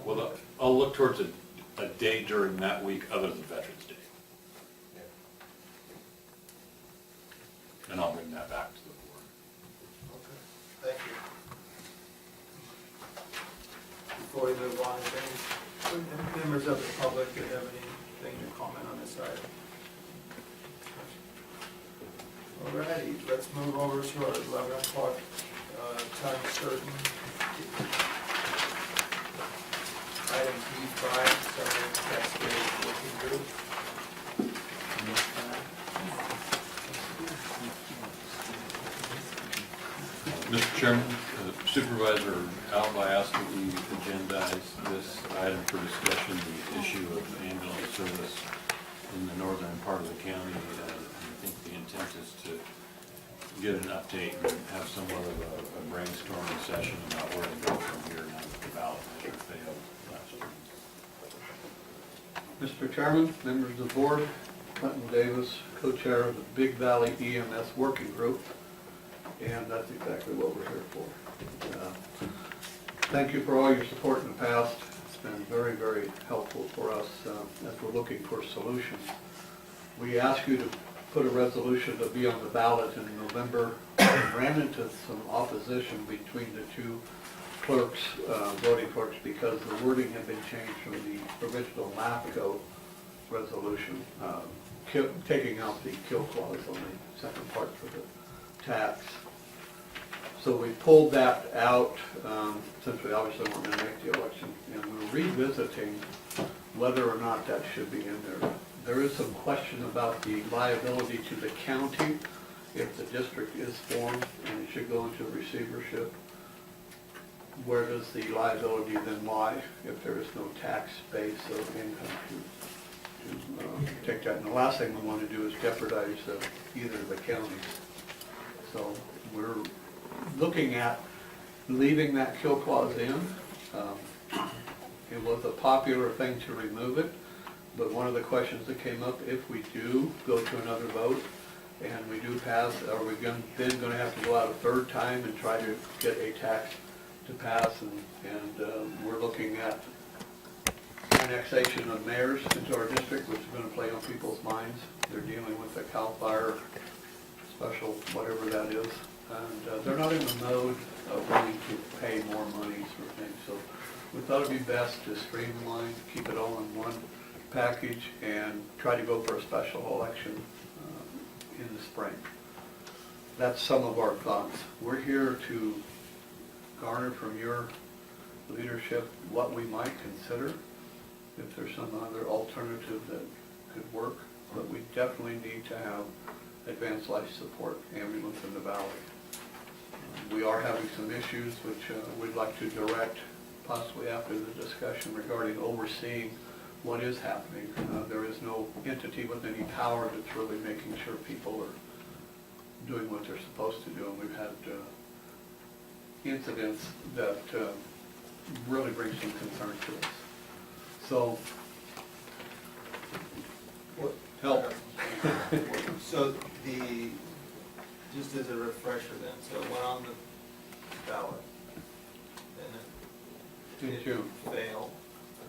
Well, I'll look towards a day during that week other than Veterans Day. And I'll bring that back to the board. Okay, thank you. Before we move on, is there any members of the public that have anything to comment on this item? Alrighty, let's move over to our 11 o'clock time certain. Item B5, Southern Cascade Working Group. Mr. Chairman, Supervisor Alba asked that we agendize this item for discussion, the issue of ambulance service in the northern part of the county. I think the intent is to get an update and have somewhat of a brainstorming session about where to go from here now that the ballot measure failed last year. Mr. Chairman, members of the board, Clinton Davis, co-chair of the Big Valley EMS Working Group, and that's exactly what we're here for. Thank you for all your support in the past. It's been very, very helpful for us as we're looking for solutions. We asked you to put a resolution to be on the ballot in November. We ran into some opposition between the two clerks, voting clerks, because the wording had been changed from the original LAFCO resolution, taking out the kill clause on the second part for the tax. So we pulled that out, since we obviously weren't going to make the election, and we're revisiting whether or not that should be in there. There is some question about the liability to the county if the district is formed and it should go into receivership. Where does the liability then lie if there is no tax base of income to take that? And the last thing we want to do is jeopardize either of the counties. So we're looking at leaving that kill clause in. It was a popular thing to remove it, but one of the questions that came up, if we do go to another vote and we do pass, are we then going to have to go out a third time and try to get a tax to pass? And we're looking at annexation of mayors into our district, which is going to play on people's minds. They're dealing with the CAL FIRE special, whatever that is. And they're not in the mode of wanting to pay more money for things. So we thought it'd be best to streamline, keep it all in one package, and try to go for a special election in the spring. That's some of our thoughts. We're here to garner from your leadership what we might consider, if there's some other alternative that could work. But we definitely need to have advanced life support ambulance in the valley. We are having some issues which we'd like to direct, possibly after the discussion, regarding overseeing what is happening. There is no entity with any power that's really making sure people are doing what they're supposed to do. And we've had incidents that really bring some concern to us. So, help. So just as a refresher then, so it went on the ballot, and In it June. failed.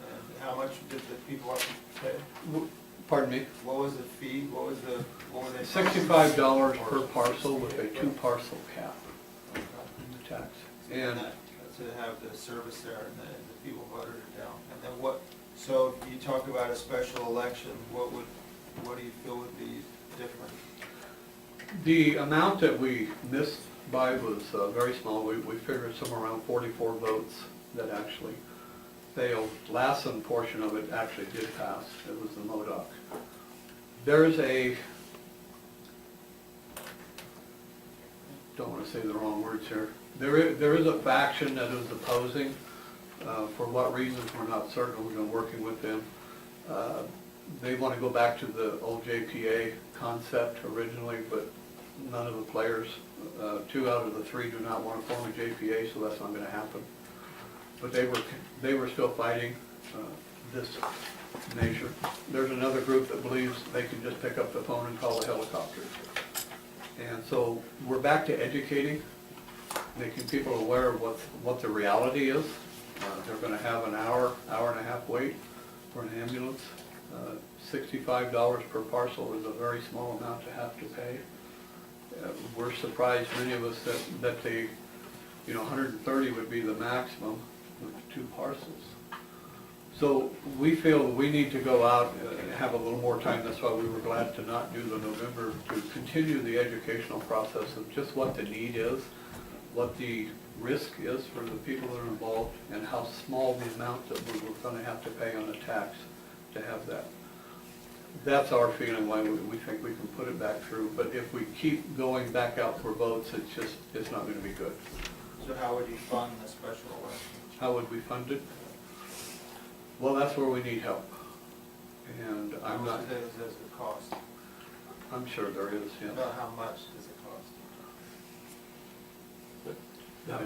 And how much did the people have to pay? Pardon me? What was the fee? What were they? $65 per parcel with a 2-parcel cap in the tax. And To have the service there, and the people voted it down. And then what, so if you talk about a special election, what do you feel would be different? the amount that we missed by was very small. We figured somewhere around 44 votes that actually failed. Lassen portion of it actually did pass. It was the MODOC. There's a, don't want to say the wrong words here. There is a faction that is opposing. For what reasons, we're not certain. We've been working with them. They want to go back to the old JPA concept originally, but none of the players, 2 out of the 3 do not want to form a JPA, so that's not going to happen. But they were still fighting this measure. There's another group that believes they can just pick up the phone and call a helicopter. And so we're back to educating, making people aware of what the reality is. They're going to have an hour for an ambulance. $65 per parcel is a very small amount to have to pay. We're surprised, many of us, that they, 130 would be the maximum with 2 parcels. So we feel we need to go out and have a little more time. That's why we were glad to not do the November, to continue the educational process of just what the need is, what the risk is for the people that are involved, and how small the amount that we're going to have to pay on the tax to have that. That's our feeling why we think we can put it back through. But if we keep going back out for votes, it's not going to be good. So how would you fund the special election? How would we fund it? Well, that's where we need help. And I'm not, How much does it cost? I'm sure there is, yeah. About how much does it cost? That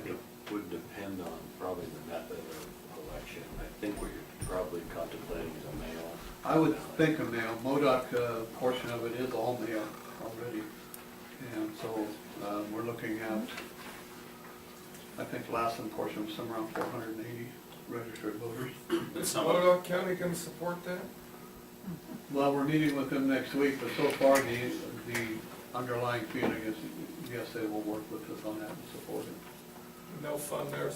would depend on probably the method of election. I think what you're probably contemplating is a mail. I would think a mail. MODOC portion of it is all mail already. And so we're looking at, I think Lassen portion, somewhere around 480 registered voters. Is Modoc County gonna support that? Well, we're meeting with them next week, but so far the underlying feeling is, yes, they will work with us on that and support it. No fund their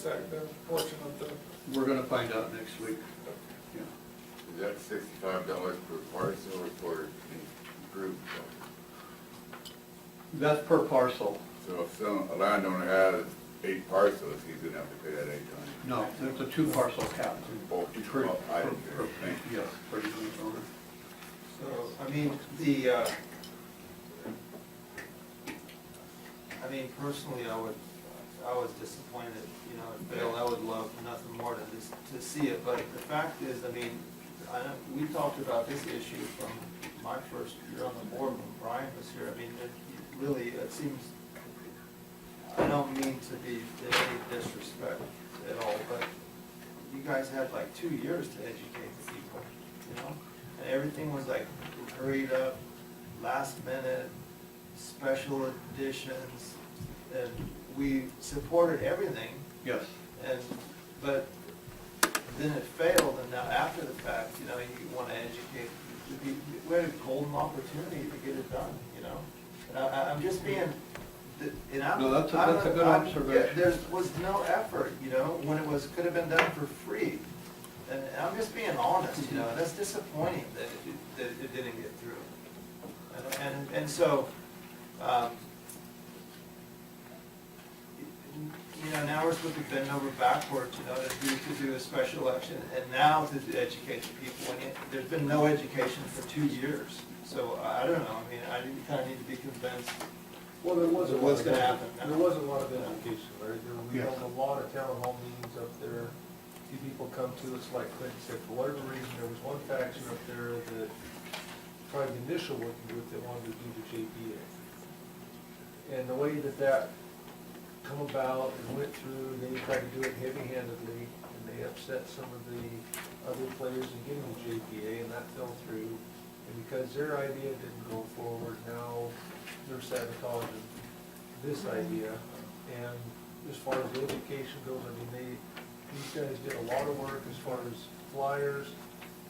portion of the, We're gonna find out next week. Yeah. Is that $65 per parcel or for the group? That's per parcel. So if a landowner has 8 parcels, he's gonna have to pay that 8 times. No, there's a 2 parcel cap. Oh, Per- I per- didn't per- think. Yes, per unit owner. So, personally, I was disappointed, it failed. I would love nothing more than to see it, but the fact is, I know, we talked about this issue from my first year on the board when Brian was here. It seems, I don't mean to be in any disrespect at all, but you guys had like 2 years to educate the people, And everything was like hurried up, last minute, special editions, and we supported everything, Yes. but then it failed, and now after the fact, you want to educate. We had a golden opportunity to get it done, And I'm just being, and I'm. No, that's a good observation. There was no effort, when it could have been done for free. And I'm just being honest, and that's disappointing that it didn't get through. And so, now we're supposed to bend over backwards, to do a special election, and now to educate the people. And there's been no education for 2 years. So I don't know, I kind of need to be convinced. Well, there was a lot What's of, gonna happen now? there was a lot of education, right? We Yes. held a lot of town hall meetings up there. Few people come to us, like Clinton said, for whatever reason, there was one faction up there that tried the initial working group that wanted to do the JPA. And the way that come about and went through, they tried to do it heavy-handedly, and they upset some of the other players in getting the JPA, and that fell through. And because their idea didn't go forward, now they're sabotaging this idea. And as far as the education goes, these guys did a lot of work as far as flyers,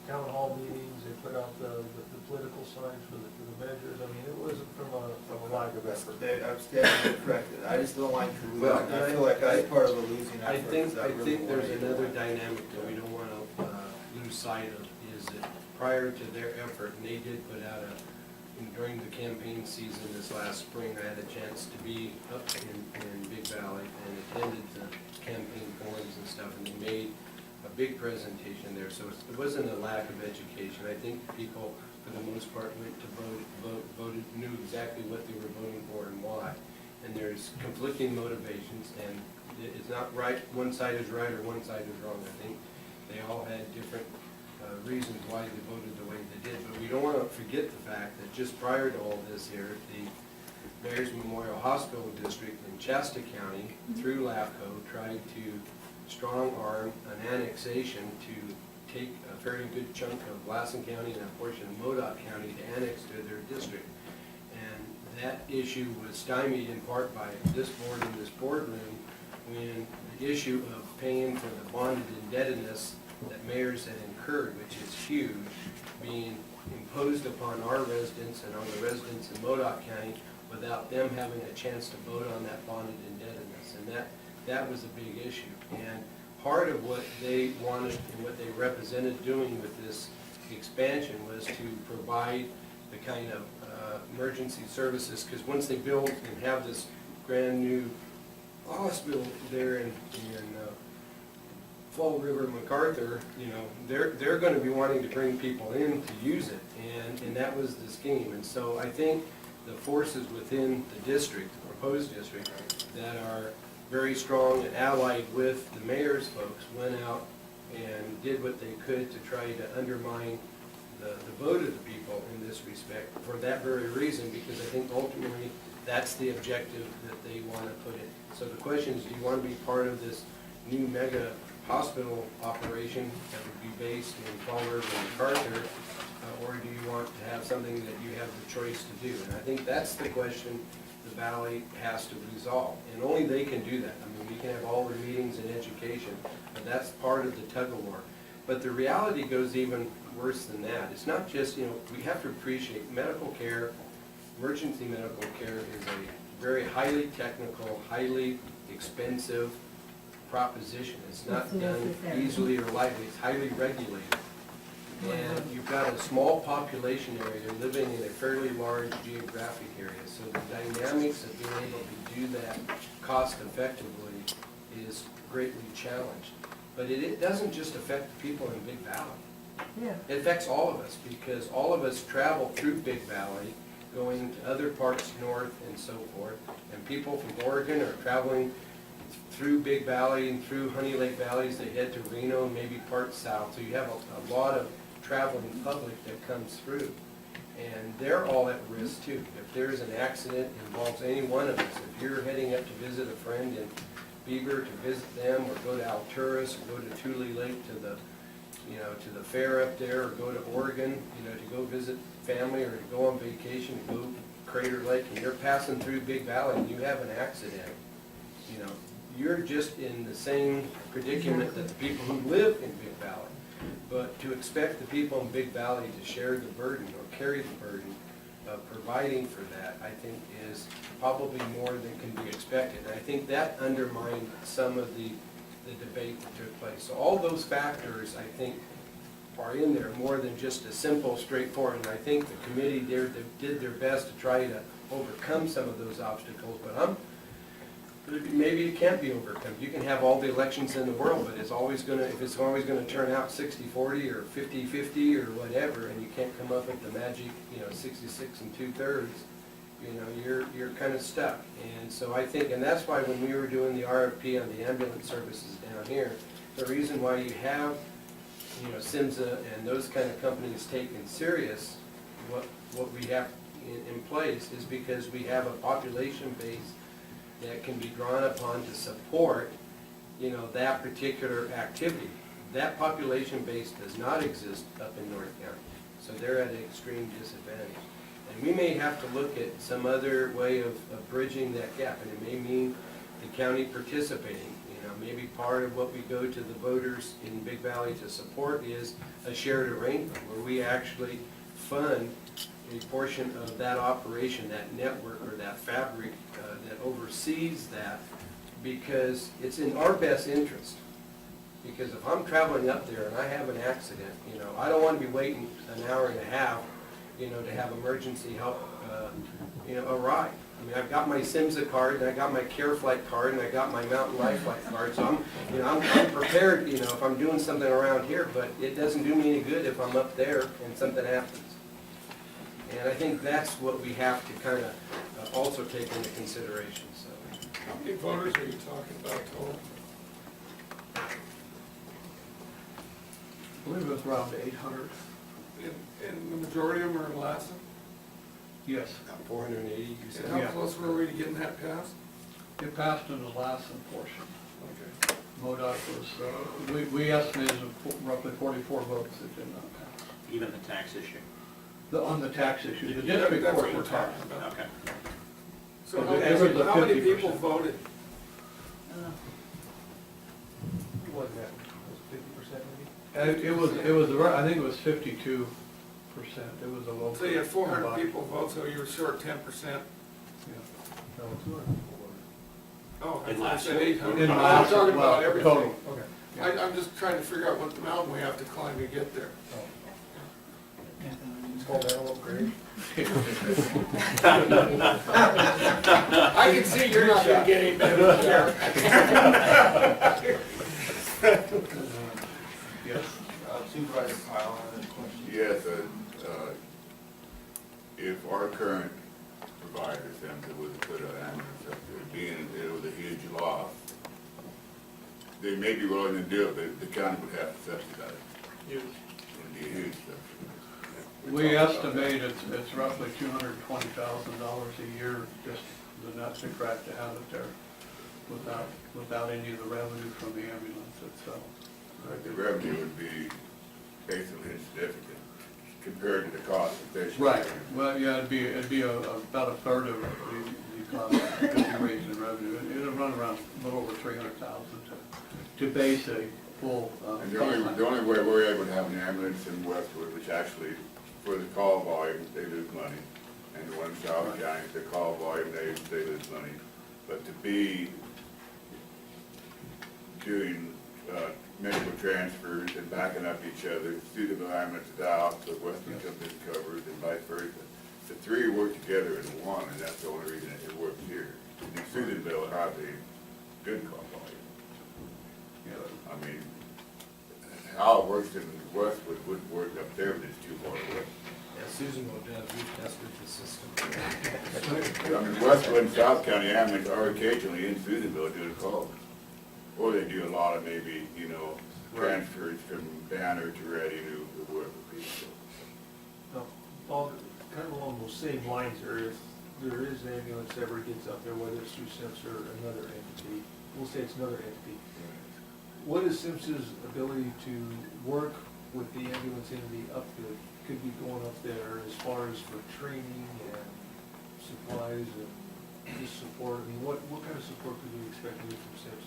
town hall meetings, they put out the political signs for the measures. It wasn't from a lack of effort. I'm standing corrected. I just don't like to lose. Well, I feel like I was part of a losing effort. I think really there's wanted to another win. dynamic that we don't want to lose sight of, is that prior to their effort, and they did put out during the campaign season this last spring, I had a chance to be up in Big Valley and attended the campaign forums and stuff, and they made a big presentation there. So it wasn't a lack of education. I think people, for the most part, went to voted, knew exactly what they were voting for and why. And there's conflicting motivations, and it's not right, one side is right or one side is wrong. I think they all had different reasons why they voted the way they did. But we don't want to forget the fact that just prior to all this here, the Mayor's Memorial Hospital District in Shasta County, through LAFCO, tried to strong arm an annexation to take a very good chunk of Lassen County and a portion of Modoc County to annex to their district. And that issue was stymied in part by this board in this boardroom when the issue of paying for the bonded indebtedness that mayors had incurred, which is huge, being imposed upon our residents and on the residents in Modoc County without them having a chance to vote on that bonded indebtedness. And that was a big issue. And part of what they wanted and what they represented doing with this expansion was to provide the kind of emergency services, because once they build and have this brand new hospital there in Fall River, MacArthur, you know, they're going to be wanting to bring people in to use it, and that was the scheme. And so I think the forces within the district, the proposed district, that are very strong and allied with the mayor's folks went out and did what they could to try to undermine the vote of the people in this respect for that very reason, because I think ultimately that's the objective that they want to put in. So the question is, do you want to be part of this new mega hospital operation that would be based in Fall River and MacArthur, or do you want to have something that you have the choice to do? And I think that's the question the Valley has to resolve, and only they can do that. I mean, we can have all the meetings and education, but that's part of the tug of war. But the reality goes even worse than that. It's not just, you know, we have to appreciate medical care. Emergency medical care is a very highly technical, highly expensive proposition. It's not done easily or lightly. It's highly regulated. And you've got a small population area living in a fairly large geographic area. So the dynamics of being able to do that cost effectively is greatly challenged. But it doesn't just affect the people in Big Valley. Yeah. It affects all of us, because all of us travel through Big Valley, going to other parts north and so forth. And people from Oregon are traveling through Big Valley and through Honey Lake Valleys. They head to Reno and maybe parts south. So you have a lot of traveling public that comes through. And they're all at risk too. If there's an accident involves any one of us, if you're heading up to visit a friend in Beaver to visit them, or go to Alturas, or go to Tule Lake to the, you know, to the fair up there, or go to Oregon, you know, to go visit family, or to go on vacation, to go to Crater Lake, and you're passing through Big Valley and you have an accident, you know, you're just in the same predicament that the people who live in Big Valley. But to expect the people in Big Valley to share the burden or carry the burden of providing for that, I think is probably more than can be expected. And I think that undermined some of the debate that took place. So all those factors, I think, are in there more than just a simple, straightforward. And I think the committee did their best to try to overcome some of those obstacles. But maybe it can't be overcome. You can have all the elections in the world, but it's always gonna, if it's always gonna turn out 60-40 or 50-50 or whatever, and you can't come up with the magic, you know, 66 2/3, you know, you're kind of stuck. And so I think, and that's why when we were doing the RFP on the ambulance services down here, the reason why you have, you know, SIMSA and those kind of companies taken serious, what we have in place is because we have a population base that can be drawn upon to support, you know, that particular activity. That population base does not exist up in North County, so they're at an extreme disadvantage. And we may have to look at some other way of bridging that gap, and it may mean the county participating. You know, maybe part of what we go to the voters in Big Valley to support is a shared arrangement where we actually fund a portion of that operation, that network or that fabric that oversees that, because it's in our best interest. Because if I'm traveling up there and I have an accident, you know, I don't want to be waiting an hour and a half, you know, to have emergency help, you know, arrive. I mean, I've got my SIMSA card, and I got my CareFlight card, and I got my Mountain Life Flight card, so I'm prepared, you know, if I'm doing something around here, but it doesn't do me any good if I'm up there and something happens. And I think that's what we have to kind of also take into consideration, so. How many voters are you talking about total? I believe it was around 800. And the majority of them are in Lassen? Yes. 480, you said? And how Yeah. close were we to getting that passed? It passed in the Lassen portion. Okay. MoDOT was, we estimated roughly 44 votes that did not pass. Even the tax issue. On the tax issue, the Yeah, district that's what portion we're talking passed. about. Okay. So But there was a how many 50%. people voted? What was that? Was it 50% maybe? It was, I think it was 52%. It was a local. So you had 400 people vote, so you were short 10%. Yeah. No, 200 people were. Oh, I In thought you last said year? 800. In I'm last- talking well, about everything. total. Okay. I'm just trying to figure out what the mountain we have to climb to get there. It's called Antelope Grade. I can see you're not gonna get any better, Sheriff. Yes. Supervisor Kyle, I have a question. Yes, if our current provider, Sept, was to put an ambulance up there, being it was a huge loss, they may be willing to do it, but the county would have to subsidize it. It would be a huge subsidy. We estimate it's roughly $220,000 a year, just the nuts and crack to have it there without any of the revenue from the ambulance itself. The revenue would be basically insignificant compared to the cost of this. Right, well, yeah, it'd be about a third of the cost that could be raised in revenue. It'll run around a little over $300,000 to base a full. And the only way we're able to have an ambulance in Westwood, which actually, for the call volume, they lose money. And the one in South County, the call volume, they lose money. But to be doing medical transfers and backing up each other, suitable ambulances out, so Westwood comes in covered and vice versa. The three work together as one, and that's the only reason it works here. New Susanville has a good call volume. I mean, how it works in Westwood wouldn't work up there, but it's too far away. Yeah, Susanville does, we've tested the system. I mean, Westwood and South County ambulance are occasionally in Susanville doing calls. Or they do a lot of maybe, transfers from Banner to Ready to work with people. No, Paul, kind of along those same lines there, if there is an ambulance that ever gets up there, whether it's through SIMS or another entity, we'll say it's another entity. What is SIMS's ability to work with the ambulance entity up that could be going up there as far as for training and supplies and just support? I mean, what kind of support could we expect to get from SIMS?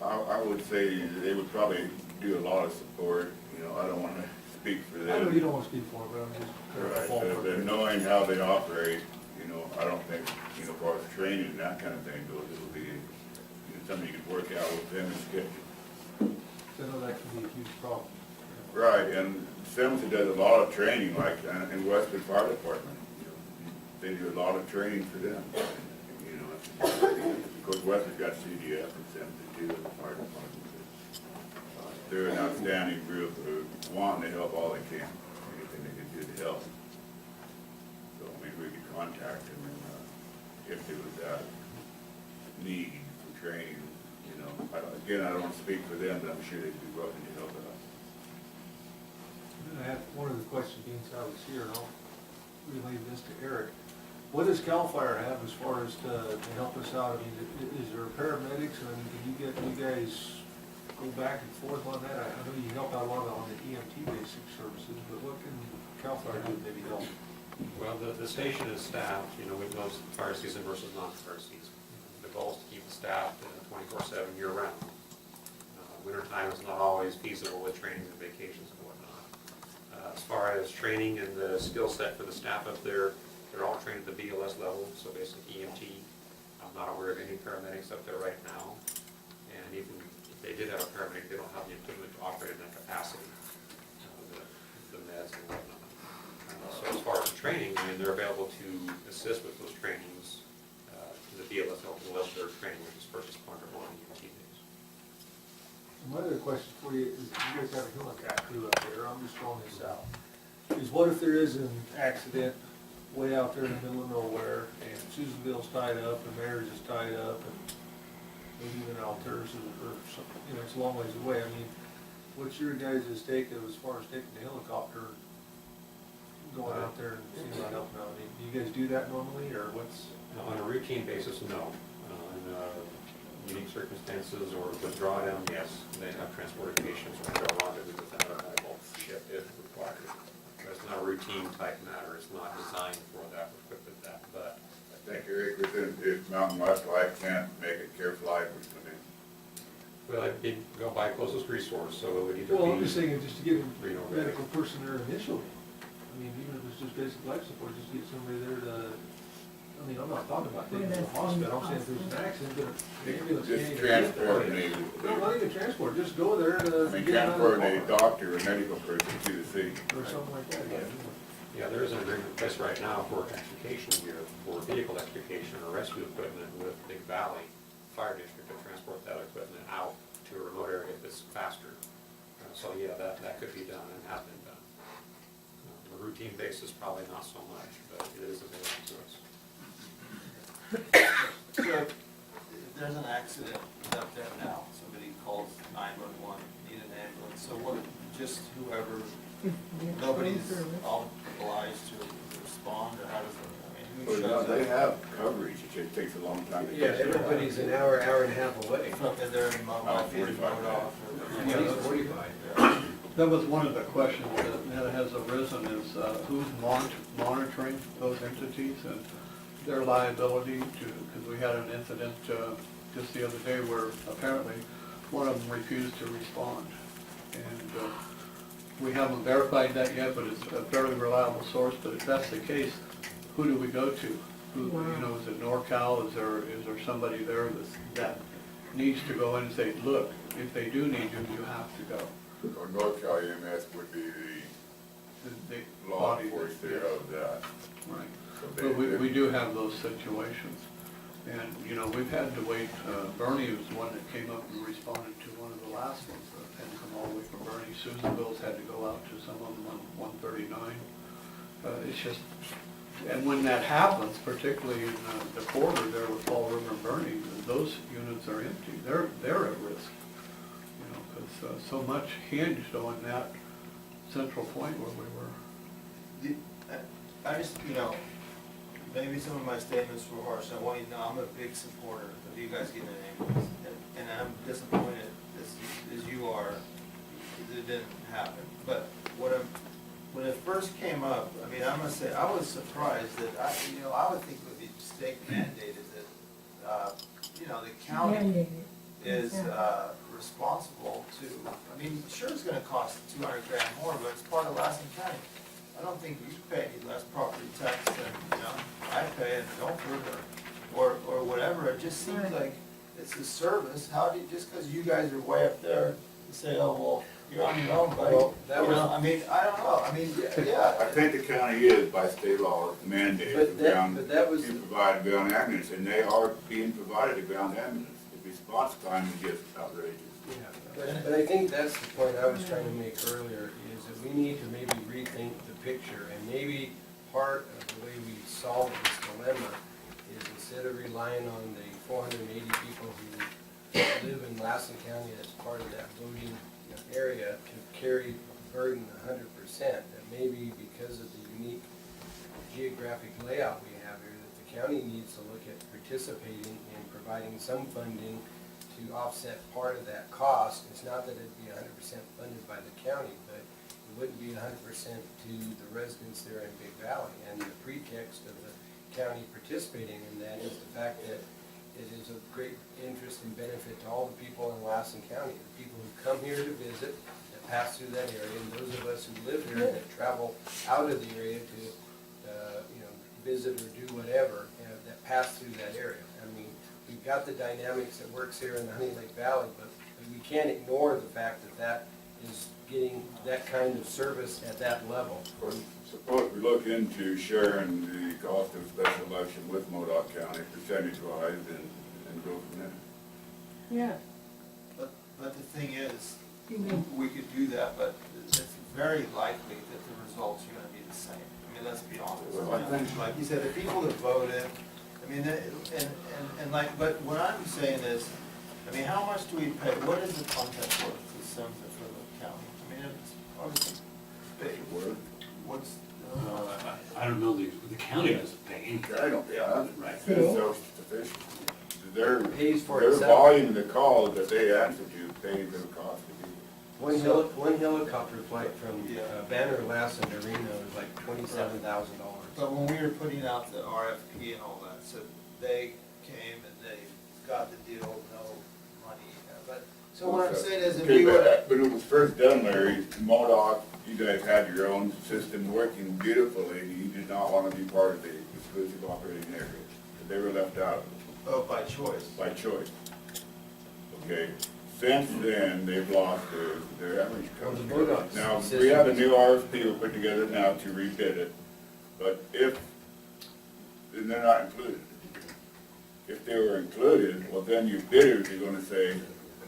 I would say they would probably do a lot of support, I don't want to speak for them. I know you don't want to speak for it, but I'm just kind of Right, ballpark. but knowing how they operate, I don't think, as far as training and that kind of thing goes, it'll be something you can work out with them and schedule. I know that can be a huge problem. Right, and SIMS does a lot of training, like in Westwood Fire Department. They do a lot of training for them. Of course, Westwood's got CDF and SIMS that do the fire department. They're an outstanding group who want to help all they can, anything they can do to help. So maybe we could contact them and, if there was that need for training, Again, I don't want to speak for them, but I'm sure they'd be willing to help us. And I have one of the questions being I was here, and I'll relay this to Eric. What does CAL FIRE have as far as to help us out? I mean, is there paramedics? I mean, can you guys go back and forth on that? I know you help out a lot on the EMT basic services, but what can CAL FIRE do to maybe help? Well, the station is staffed, with most fire season versus non-fire season. The goal is to keep it staffed 24/7 year-round. Wintertime is not always feasible with trainings and vacations and whatnot. As far as training and the skill set for the staff up there, they're all trained at the BLS level, so basically EMT. I'm not aware of any paramedics up there right now. And even if they did have a paramedic, they don't have the equipment to operate in that capacity, the meds and whatnot. So as far as training, they're available to assist with those trainings to the BLS level of their training, which is first responder one EMT days. My other question for you is, you guys have a helicopter crew up there, I'm just throwing this out. Is what if there is an accident way out there in the middle of nowhere, and Susanville's tied up, and Mary's is tied up, and maybe even Alturas or something, it's a long ways away. I mean, what's your guys' take as far as taking the helicopter, going out there and seeing about helping out? I mean, do you guys do that normally, or what's? On a routine basis, no. In unique circumstances or with drawdown, yes, they have transported patients or rendezvous with that medical ship if required. But it's not a routine type matter, it's not designed for that, equipped with that, but. I think, Eric, if Mountain West Life can't make it, Care for Life would come in. Well, go by closest resource, so it would either Well, I'm be, just saying, just to get a Reno. medical person there initially. I mean, even if it's just basic life support, just get somebody there to, I mean, I'm not talking about taking them to the hospital, I'm saying if there's an accident, but an ambulance can't Just even get transport there. needed. No, not even transport, just go there to. I mean, get out of the transport a car. doctor or medical person to the scene. Or something like that, yeah. yeah, there is an agreement in place right now for extrication gear, for vehicle extrication or rescue equipment with Big Valley Fire District to transport that equipment out to a remote area if it's faster. So yeah, that could be done and has been done. On a routine basis, probably not so much, but it is available to us. So, if there's an accident up there now, somebody calls 911, need an ambulance, so what, just whoever, nobody's obliged to respond, or how does it, I mean, who But shows no, they up? have coverage, it just takes a long time to Yeah, get there. everybody's an hour and a half away. From, is there any mobile, Oh, is it 45 mowed off? At least 45. That was one of the questions that has arisen is who's monitoring those entities and their liability to, because we had an incident just the other day where apparently one of them refused to respond. And we haven't verified that yet, but it's a fairly reliable source. But if that's the case, who do we go to? Who, you know, is it NorCal? Is there somebody there that needs to go in and say, look, if they do need you, you have to go? Or NorCal EMS would be The the law body that- enforcement of that. Right. So But we do have those situations. And, you know, we've had to wait, Bernie was the one that came up and responded to one of the last ones, that had come all the way from Bernie. Susanville's had to go out to some of them on 139. It's just, and when that happens, particularly in the corridor there with Fall River and Bernie, those units are empty. They're at risk. You know, because so much hinged on that central point where we were. I just, you know, maybe some of my statements were harsh, I want you to know, I'm a big supporter of you guys getting an ambulance, and I'm disappointed as you are, it didn't happen. But when it first came up, I mean, I must say, I was surprised that, I would think it would be state mandated that, the county is responsible to, I mean, sure it's gonna cost 200 grand more, but it's part of Lassen County. I don't think you pay any less property tax than, I pay in Milford or whatever. It just seems like it's a service. How do you, just because you guys are way up there, you say, oh, well, you're on your own, buddy. Well, that was- I mean, I don't know. I mean, I yeah. think the county is by state law mandated But to that- ground, but that was- to provide ground ambulance, and they are being provided a ground ambulance. The response time is just outrageous. But I think that's the point I was trying to make earlier, is that we need to maybe rethink the picture, and maybe part of the way we solve this dilemma is instead of relying on the 480 people who live in Lassen County as part of that voting area to carry the burden 100%, that maybe because of the unique geographic layout we have here, that the county needs to look at participating in providing some funding to offset part of that cost. It's not that it'd be 100% funded by the county, but it wouldn't be 100% to the residents there in Big Valley. And the pretext of the county participating in that is the fact that it is of great interest and benefit to all the people in Lassen County, the people who come here to visit, that pass through that area, and those of us who live here that travel out of the area to, visit or do whatever, that pass through that area. I mean, we've got the dynamics that works here in the Honey Lake Valley, but we can't ignore the fact that that is getting that kind of service at that level. Suppose we look into sharing the cost of special election with Modoc County percentage-wise and go from there. Yeah. But the thing is, we could do that, but it's very likely that the results are gonna be the same. I mean, let's be honest. Well, I think- Like you said, the people that voted, I mean, and like, but what I'm saying is, I mean, how much do we pay? What is the content worth to send it for the county? I mean, it's obviously big. What's, I don't know, the county doesn't pay anything. I don't pay nothing. Right. It's self-sufficient. Their Pays for their itself. volume of the calls that they answer to pays their cost to people. One helicopter flight from Yeah. Banner, Lassen to Reno is like $27,000. but when we were putting out the RFP and all that, so they came and they got the deal, no money. But, So what I'm saying is if Okay, we would, but when it was first done, Larry, MoDOT, you guys had your own system working beautifully, and you did not want to be part of the exclusive operating area. They were left out oh, by choice. by choice. Okay, since then, they've lost their average Well, the coverage. MoDOT Now, we system have a is- new RFP we'll put together now to rebid it, but if, then they're not included. If they were included, well, then your bidders are gonna say,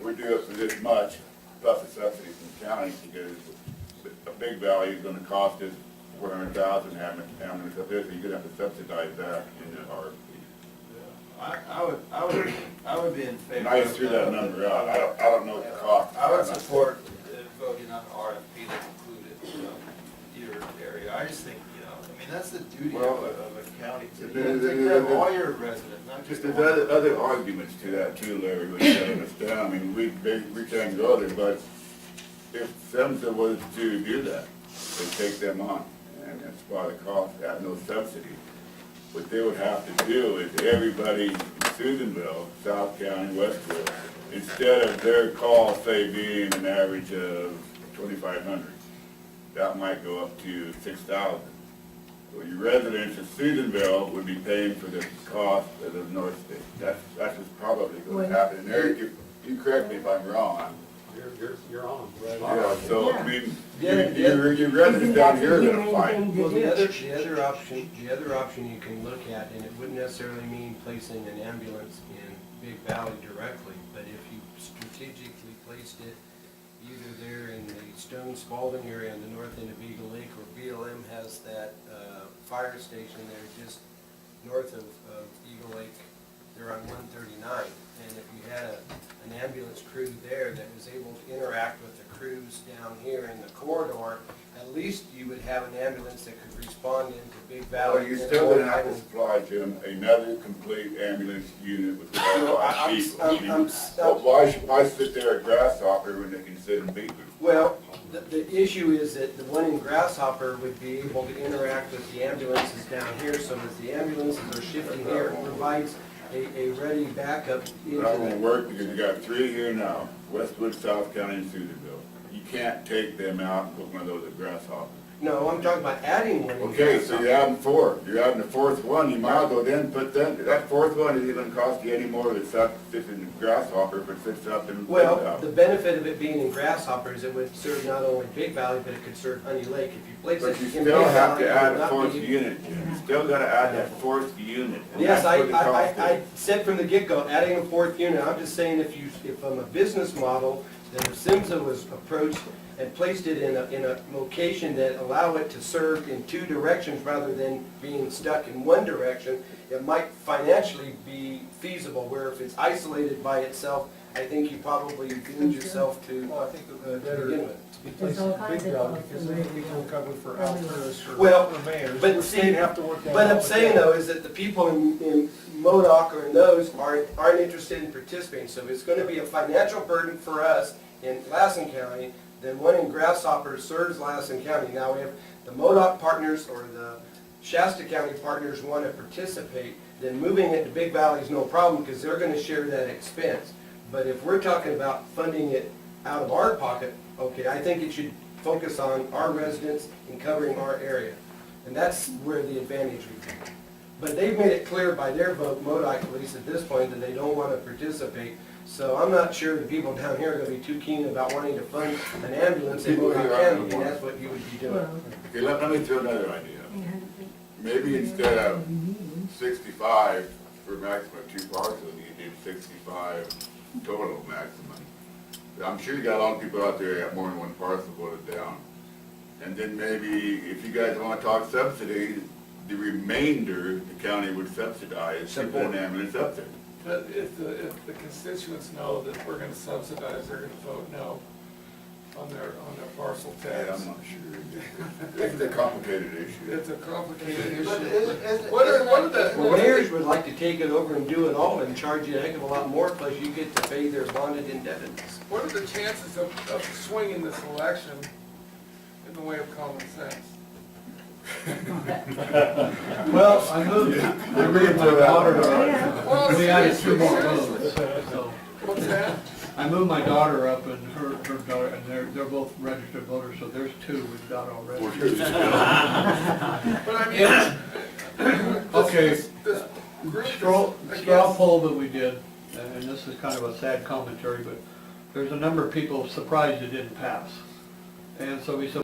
we're due it for this much, plus a subsidy from the county, because a big value is gonna cost us 400,000, having it up there, so you're gonna have to subsidize that in the RFP. I would be in favor. And I of just threw that but number out, I don't know what the cost. I would support voting on the RFP that included, your area. I just think, I mean, that's the duty Well, of a county, to there- take care of all your residents, not just. Just the there's one. other arguments to that too, Larry, which shutting us down. I mean, we can go there, but if SEMSA was to do that, they take them on, and that's why the cost, have no subsidy. What they would have to do is everybody in Susanville, South County, Westwood, instead of their call, say, being an average of 2,500, that might go up to 6,000. So your residents of Susanville would be paying for the cost of the North State. That's what's probably going to happen. And Eric, you correct me if I'm wrong. You're on. Yeah, so, I mean, Yeah. your residents down here are gonna fight. Well, the other option you can look at, and it wouldn't necessarily mean placing an ambulance in Big Valley directly, but if you strategically placed it either there in the Stone Spalding area on the north end of Eagle Lake, or BLM has that fire station there just north of Eagle Lake, they're on 139. And if you had an ambulance crew there that was able to interact with the crews down here in the corridor, at least you would have an ambulance that could respond into Big Valley. Well, you're still gonna have to supply, Jim, another complete ambulance unit with No, qualified people. Why sit there at Grasshopper when they can sit in Beaver? Well, the issue is that the one in Grasshopper would be able to interact with the ambulances down here, so as the ambulances are shifting here, it provides a ready backup into That won't the. work because you got 3 here now, Westwood, South County, and Susanville. You can't take them out and put one of those at Grasshopper. No, I'm talking about adding one in Okay, so Grasshopper. you're adding 4. You're adding the 4th one, you might as well then put them, that 4th one isn't gonna cost you any more than sits in Grasshopper, but sits up in. Well, the benefit of it being in Grasshopper is it would serve not only Big Valley, but it could serve Honey Lake. If you place But it you in Big still have Valley, to it add would a not 4th be. unit, Jim. You still gotta add that 4th unit. and Yes, that's what the cost I is. said from the get-go, adding a 4th unit, I'm just saying if from a business model, that if SIMSA was approached and placed it in a location that allow it to serve in 2 directions rather than being stuck in 1 direction, it might financially be feasible, where if it's isolated by itself, I think you probably doomed yourself to, Well, I think it would be better begin with. to be placed in Big Valley, because then we can cover for Alturas or Well, for mayors. but We're see, gonna have to work that But out I'm with saying them. though, is that the people in MoDOC or in those aren't interested in participating. So it's gonna be a financial burden for us in Lassen County, then one in Grasshopper serves Lassen County. Now, if the MoDOC partners or the Shasta County partners wanna participate, then moving it to Big Valley is no problem, because they're gonna share that expense. But if we're talking about funding it out of our pocket, okay, I think it should focus on our residents and covering our area. And that's where the advantage would be. But they've made it clear by their vote, MoDOC at least at this point, that they don't want to participate. So I'm not sure the people down here are going to be too keen about wanting to fund an ambulance in People MoDOC here County, aren't and gonna that's what you would be doing. Okay, let me throw another idea. Maybe instead of 65 for maximum 2 parcels, you did 65 total maximum. I'm sure you got a lot of people out there that have more than 1 parcel voted down. And then maybe if you guys want to talk subsidy, the remainder the county would subsidize to put an ambulance up there. But if the constituents know that we're gonna subsidize, they're gonna vote no on their parcel Yeah, tax. I'm not sure. It's a complicated issue. It's a complicated But issue. isn't What are that- Well, mayors would like to take it over and do it all and charge you a heck of a lot more, plus you get to pay their bonded indebtedness. What are the chances of swinging this election in the way of common sense? Well, I moved, I read my water. Well, We added 2 more seriously. votes, so. What's that? I moved my daughter up and her daughter, and they're both registered voters, so there's two we've got already. We're good to go. But I mean, Okay. this group is, Straw I straw guess, poll that we did, and this is kind of a sad commentary, but there's a number of people surprised it didn't pass. And so we said,